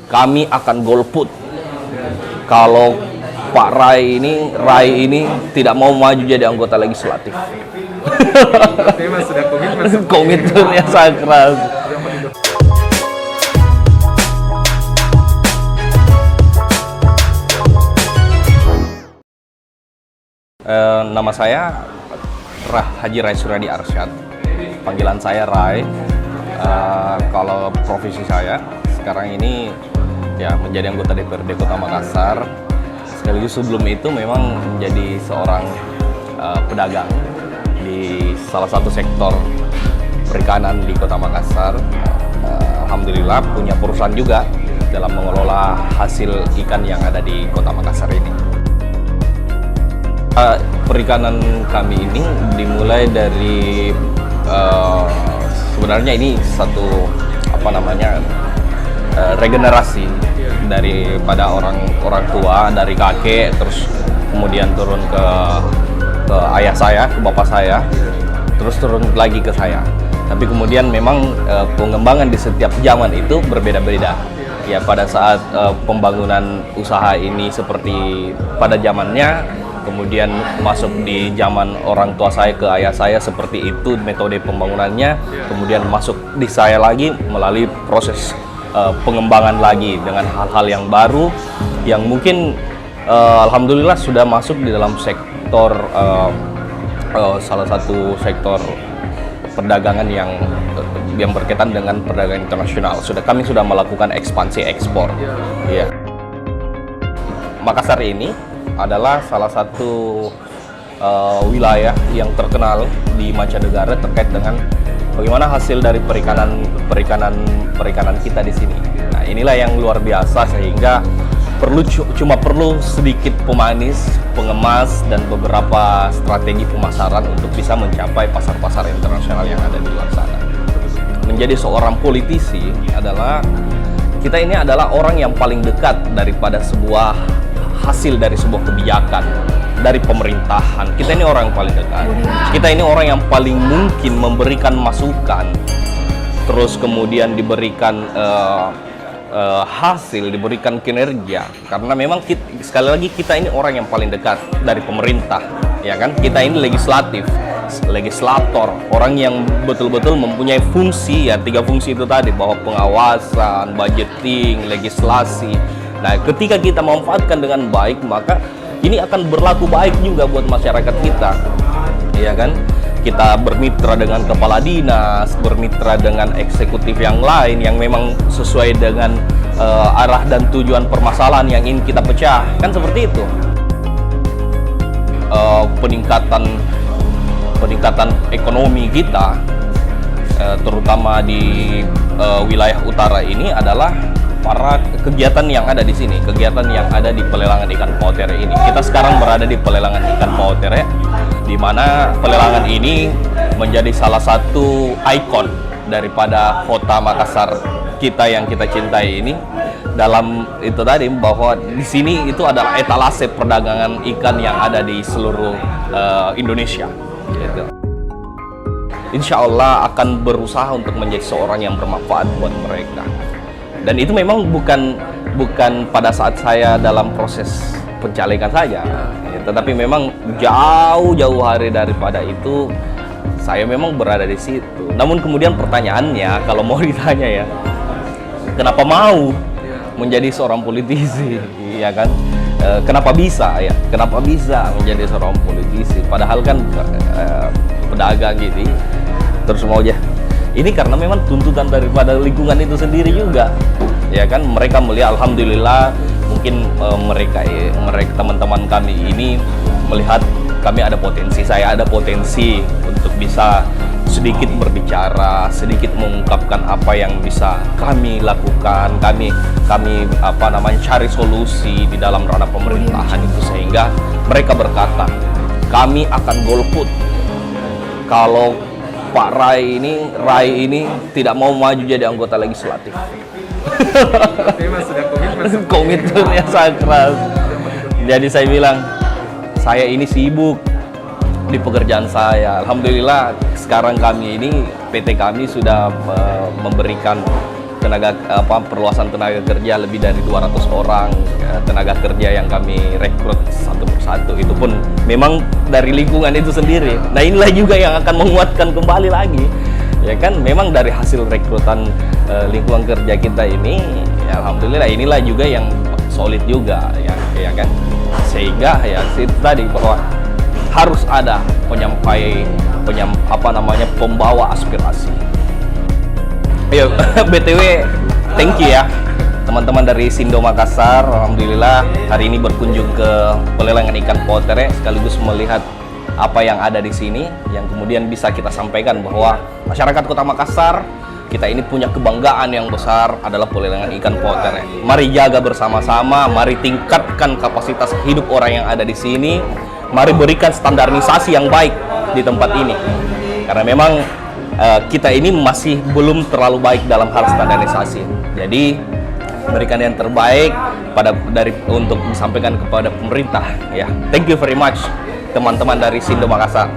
kami akan golput kalau Pak Rai ini tidak mau maju jadi anggota legislatif. Memang sudah komitmen. Komitmennya sangat keras. Nama saya Haji Rai Suryadi Arsyad. Panggilan saya Rai. Kalau profesi saya sekarang ini ya menjadi anggota DPRD Kota Makassar. Sekaligus sebelum itu memang menjadi seorang pedagang di salah satu sektor perikanan di Kota Makassar. Alhamdulillah punya perusahaan juga dalam mengelola hasil ikan yang ada di Kota Makassar ini. Perikanan kami ini dimulai dari sebenarnya ini satu regenerasi daripada orang tua, dari kakek, terus kemudian turun ke ayah saya, ke bapak saya, terus turun lagi ke saya. Tapi kemudian memang pengembangan di setiap zaman itu berbeda-beda. Ya pada saat pembangunan usaha ini seperti pada zamannya, kemudian masuk di zaman orang tua saya ke ayah saya seperti itu metode pembangunannya, kemudian masuk di saya lagi melalui proses pengembangan lagi dengan hal-hal yang baru yang mungkin alhamdulillah sudah masuk di dalam sektor salah satu sektor perdagangan yang berkaitan dengan perdagangan internasional. Kami sudah melakukan ekspansi ekspor. Ya. Makassar ini adalah salah satu wilayah yang terkenal di mancanegara terkait dengan bagaimana hasil dari perikanan kita di sini. Nah, inilah yang luar biasa sehingga cuma perlu sedikit pemanis, pengemas, dan beberapa strategi pemasaran untuk bisa mencapai pasar-pasar internasional yang ada di luar sana. Menjadi seorang politisi kita ini adalah orang yang paling dekat daripada sebuah hasil dari sebuah kebijakan dari pemerintahan. Kita ini orang yang paling dekat. Kita ini orang yang paling mungkin memberikan masukan, terus kemudian diberikan hasil, diberikan kinerja. Karena memang sekali lagi kita ini orang yang paling dekat dari pemerintah, ya kan? Kita ini legislator, orang yang betul-betul mempunyai fungsi, ya 3 fungsi itu tadi, bahwa pengawasan, budgeting, legislasi. Nah, ketika kita memanfaatkan dengan baik, maka ini akan berlaku baik juga buat masyarakat kita, ya kan? Kita bermitra dengan kepala dinas, bermitra dengan eksekutif yang lain yang memang sesuai dengan arah dan tujuan permasalahan yang ingin kita pecah, kan seperti itu. Peningkatan ekonomi kita, terutama di wilayah utara ini adalah para kegiatan yang ada di sini, kegiatan yang ada di pelelangan ikan pautere ini. Kita sekarang berada di pelelangan ikan pautere, di mana pelelangan ini menjadi salah satu ikon daripada Kota Makassar kita yang kita cintai ini. Dalam itu tadi bahwa di sini itu adalah etalase perdagangan ikan yang ada di seluruh Indonesia. Gitu. Insya Allah akan berusaha untuk menjadi seorang yang bermanfaat buat mereka. Dan itu memang bukan pada saat saya dalam proses pencalekan saja, ya, tetapi memang jauh-jauh hari daripada itu saya memang berada di situ. Namun kemudian pertanyaannya, kalau mau ditanya ya, kenapa mau menjadi seorang politisi, ya kan? Kenapa bisa ya? Kenapa bisa menjadi seorang politisi? Padahal kan pedagang gitu, terus mau aja. Ini karena memang tuntutan daripada lingkungan itu sendiri juga, ya kan? Mereka melihat, alhamdulillah, mungkin mereka teman-teman kami ini melihat kami ada potensi, saya ada potensi untuk bisa sedikit berbicara, sedikit mengungkapkan apa yang bisa kami lakukan, kami cari solusi di dalam ranah pemerintahan itu, sehingga mereka berkata, kami akan golput kalau Pak Rai ini tidak mau maju jadi anggota legislatif. Memang sudah komitmen. Komitmennya sangat keras. Jadi saya bilang, saya ini sibuk di pekerjaan saya. Alhamdulillah sekarang kami ini, PT kami sudah memberikan perluasan tenaga kerja lebih dari 200 orang tenaga kerja yang kami rekrut satu persatu. Itu pun memang dari lingkungan itu sendiri. Nah, inilah juga yang akan menguatkan kembali lagi, ya kan, memang dari hasil rekrutan lingkungan kerja kita ini, ya, alhamdulillah inilah juga yang solid juga, ya kan, sehingga ya itu tadi bahwa harus ada pembawa aspirasi. Ayo, BTW, thank you ya teman-teman dari Sindo Makassar. Alhamdulillah hari ini berkunjung ke pelelangan ikan potere, sekaligus melihat apa yang ada di sini, yang kemudian bisa kita sampaikan bahwa masyarakat Kota Makassar kita ini punya kebanggaan yang besar adalah pelelangan ikan potere. Mari jaga bersama-sama, mari tingkatkan kapasitas hidup orang yang ada di sini, mari berikan standarisasi yang baik di tempat ini, karena memang kita ini masih belum terlalu baik dalam hal standarisasi. Jadi berikan yang terbaik untuk disampaikan kepada pemerintah, ya. Thank you very much teman-teman dari Sindo Makassar.